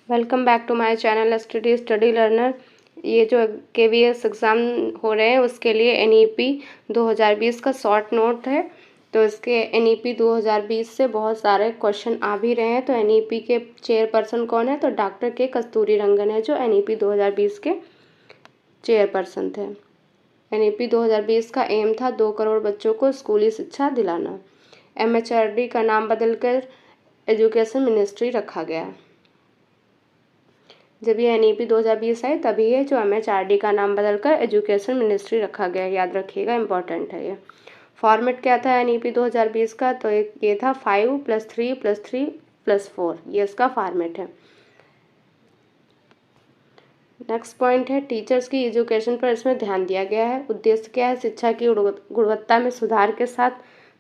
Welcome back to my channel study learner. ये जो KVS exam हो रहे हैं उसके लिए NEP 2020 का शॉर्ट नोट है। तो इसके NEP 2020 से बहुत सारे क्वेश्चन आ भी रहे हैं। तो NEP के चेयरपर्सन कौन है? तो डॉक्टर के कस्तूरीरंगन है जो NEP 2020 के चेयरपर्सन थे। NEP 2020 का एम था 2 करोड़ बच्चों को स्कूली शिक्षा दिलाना। MHRD का नाम बदलकर एजुकेशन मिनिस्ट्री रखा गया। जब ये NEP 2020 आई तभी है जो MHRD का नाम बदलकर एजुकेशन मिनिस्ट्री रखा गया। याद रखिएगा, इंपॉर्टेंट है ये। फॉर्मेट क्या था NEP 2020 का? तो ये था 5+3+3+4, ये इसका फॉर्मेट है। नेक्स्ट पॉइंट है टीचर्स की एजुकेशन पर इसमें ध्यान दिया गया है। उद्देश्य क्या है? शिक्षा की गुणवत्ता में सुधार के साथ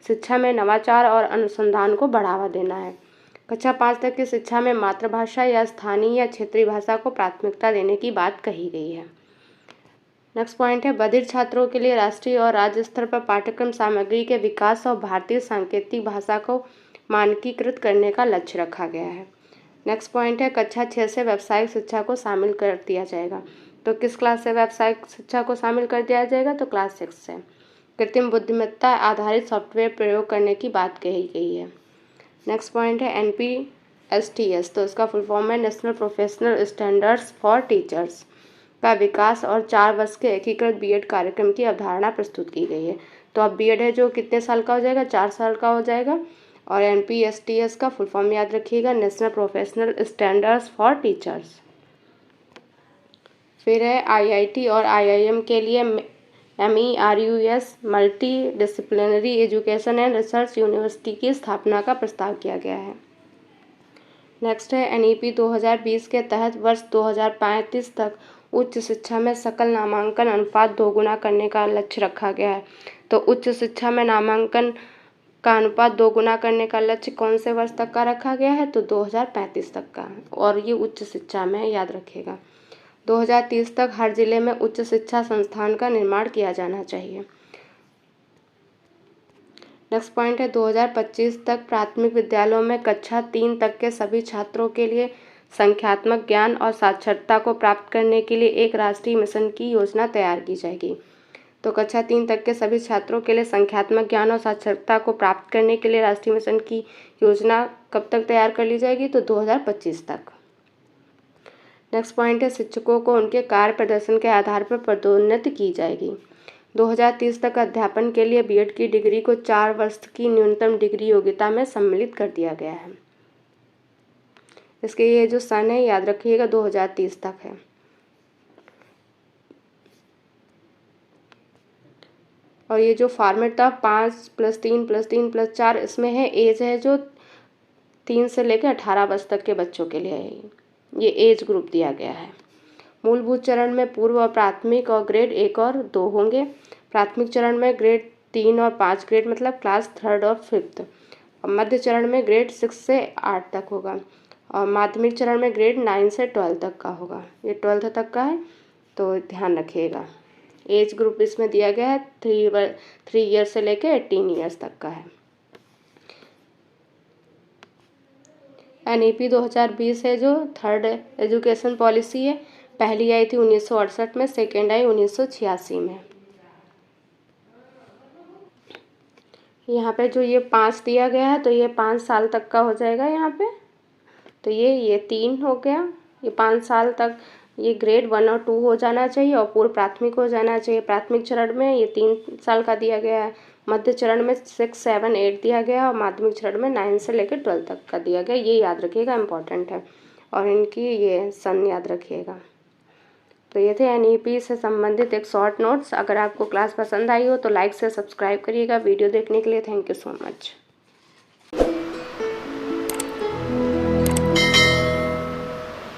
शिक्षा में नवाचार और अनुसंधान को बढ़ावा देना है। कक्षा 5 तक की शिक्षा में मातृभाषा या स्थानीय या क्षेत्रीय भाषा को प्राथमिकता देने की बात कही गई है। नेक्स्ट पॉइंट है बधिर छात्रों के लिए राष्ट्रीय और राज्य स्तर पर पाठ्यक्रम सामग्री के विकास और भारतीय सांकेतिक भाषा को मानकीकृत करने का लक्ष्य रखा गया है। नेक्स्ट पॉइंट है कक्षा 6 से व्यावसायिक शिक्षा को शामिल कर दिया जाएगा। तो किस क्लास से व्यावसायिक शिक्षा को शामिल कर दिया जाएगा? तो क्लास 6 से। कृत्रिम बुद्धिमत्ता आधारित सॉफ्टवेयर प्रयोग करने की बात कही गई है। नेक्स्ट पॉइंट है NPSTS, तो इसका फुल फॉर्म है national professional standards for teachers का विकास और 4 वर्ष के एकीकृत BEd कार्यक्रम की अवधारणा प्रस्तुत की गई है। तो अब BEd है जो कितने साल का हो जाएगा? 4 साल का हो जाएगा। और NPSTS का फुल फॉर्म याद रखिएगा, national professional standards for teachers. फिर है IIT और IIM के लिए MERUS multi disciplinary education and research university की स्थापना का प्रस्ताव किया गया है। नेक्स्ट है NEP 2020 के तहत वर्ष 2035 तक उच्च शिक्षा में सकल नामांकन अनुपात 2 गुना करने का लक्ष्य रखा गया है। तो उच्च शिक्षा में नामांकन का अनुपात 2 गुना करने का लक्ष्य कौन से वर्ष तक का रखा गया है? तो 2035 तक का, और ये उच्च शिक्षा में है, याद रखिएगा। 2030 तक हर जिले में उच्च शिक्षा संस्थान का निर्माण किया जाना चाहिए। नेक्स्ट पॉइंट है 2025 तक प्राथमिक विद्यालयों में कक्षा 3 तक के सभी छात्रों के लिए संख्यात्मक ज्ञान और साक्षरता को प्राप्त करने के लिए एक राष्ट्रीय मिशन की योजना तैयार की जाएगी। तो कक्षा 3 तक के सभी छात्रों के लिए संख्यात्मक ज्ञान और साक्षरता को प्राप्त करने के लिए राष्ट्रीय मिशन की योजना कब तक तैयार कर ली जाएगी? तो 2025 तक। नेक्स्ट पॉइंट है शिक्षकों को उनके कार्य प्रदर्शन के आधार पर पदोन्नति की जाएगी। 2030 तक अध्यापन के लिए BEd की डिग्री को 4 वर्ष की न्यूनतम डिग्री योग्यता में सम्मिलित कर दिया गया है। इसके ये जो सन है याद रखिएगा, 2030 तक है। और ये जो फॉर्मेट था 5+3+3+4, इसमें है एज है जो 3 से लेकर 18 वर्ष तक के बच्चों के लिए है। ये एज ग्रुप दिया गया है। मूलभूत चरण में पूर्व और प्राथमिक और ग्रेड 1 और 2 होंगे। प्राथमिक चरण में ग्रेड 3 और 5 ग्रेड मतलब क्लास 3rd और 5th। और मध्य चरण में ग्रेड 6 से 8 तक होगा। और माध्यमिक चरण में ग्रेड 9 से 12 तक का होगा। ये 12th तक का है, तो ध्यान रखिएगा। एज ग्रुप इसमें दिया गया है 3 ईयर से लेकर 18 ईयर्स तक का है। NEP 2020 है जो 3rd एजुकेशन पॉलिसी है। पहली आई थी 1968 में, सेकेंड आई 1986 में। यहाँ पे जो ये 5 दिया गया है तो ये 5 साल तक का हो जाएगा यहाँ पे। तो ये 3 हो गया, ये 5 साल तक ये ग्रेड 1 और 2 हो जाना चाहिए और पूर्व प्राथमिक हो जाना चाहिए। प्राथमिक चरण में ये 3 साल का दिया गया है, मध्य चरण में 6, 7, 8 दिया गया है और माध्यमिक चरण में 9 से लेकर 12 तक का दिया गया। ये याद रखिएगा, इंपॉर्टेंट है। और इनकी ये सन याद रखिएगा। तो ये थे NEP से संबंधित एक शॉर्ट नोट्स। अगर आपको क्लास पसंद आई हो तो लाइक से सब्सक्राइब करिएगा। वीडियो देखने के लिए थैंक यू सो मच।